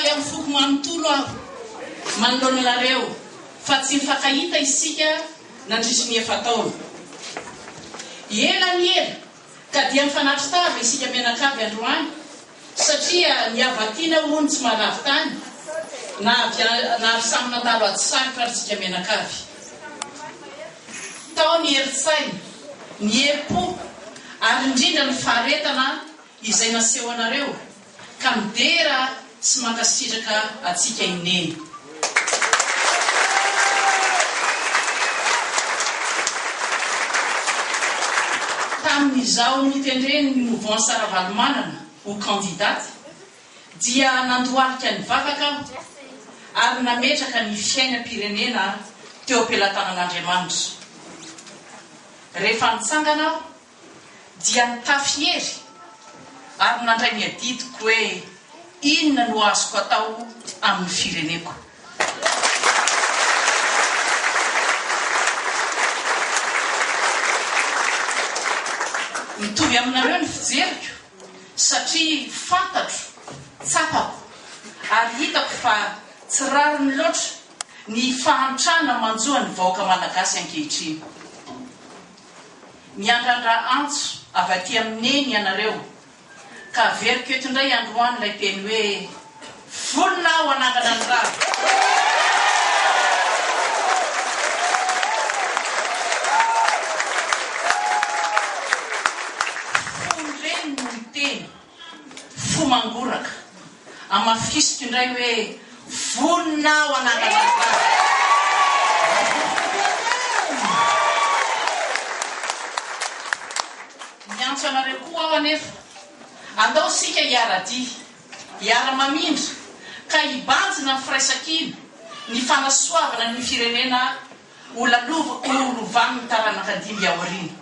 faly amin'ny foko manontolo aho manoloana nareo fa tsy mifankahita isika nandrisy ny efa taona ela ny ela ka dia mifanatry tava isika mianakavy androany satria niavatiana hono tsy mahalavy tany na avy samy nandalo ady sarotra ary tsika mianakavy tao ny heritsaina ny herim-po ary indrindra ny faharetana izay naseho anareo ka midera sy mankasitraka atsika ineny tamin'izao notendreny ny mouvance ara-valomanana ho kandidaty dia nandohalika ny vavaka ary nametraka ny fiainam-pirenena teo am-pelatanan'Andriamanitra rehefa nitsangana aho dia nitafy hery ary nandray ny adidiko hoe inona no azoko atao amin'ny fireneko mitovy aminareo ny fijeriko satria fantatro tsapako ary hitako fa tsy rariny loatra ny fahantrana manjoa ny vahoaka malagasy ankehitriny miandrandra antso avy aty amineny ianareo ka veriko eto indray androany ilay teny hoe volona ao anangana ny raha folreny no ny teny fo mangoraka amafisiko indray hoe volona ao anangana ny raha miantso anareo koa ao anefa andao sika hiara-dia hiara-mamindra ka hibanjina ny firaisakina ny fanasoavana ny firenena olovan'ny taranakadimy aoriana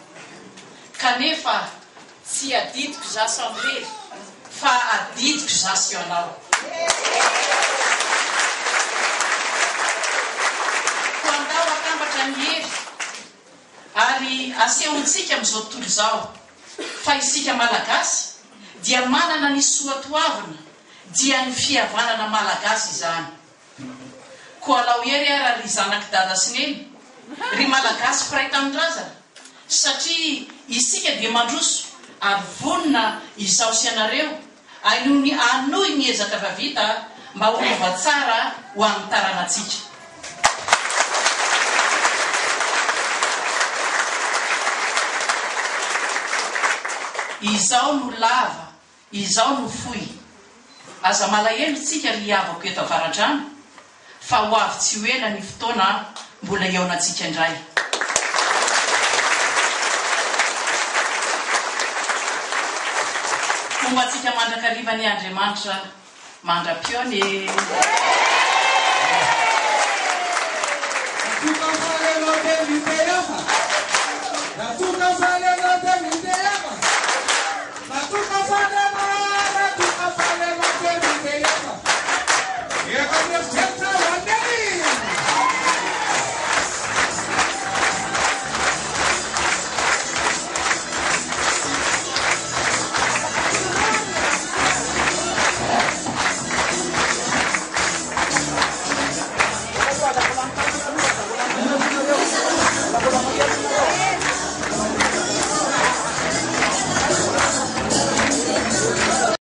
kanefa tsy adidiko zaso amrery fa adidiko zaso eo anao ko andao atambatra ny hery ary asehontsika amin'izao tontolo izao fa isika malagasy dia manana ny soatoavana dia ny fihavanana malagasy izany ko alao hery ary ry zanaky dada sineny ry malagasy firay tamin-drazana satria isika dia mandroso ary vonona izao sy anareo anohy ny ezaka vavita mba olova tsara ho amin'ny taranatsika izao no lava izao no foy aza malahelo tsika ry havako eto avaradrano fa ho avy tsy ho ela ny fotoana mbola eonatsika indray fomba atsika mandrakariva ny Andriamanitra mandra-pione Tuka fale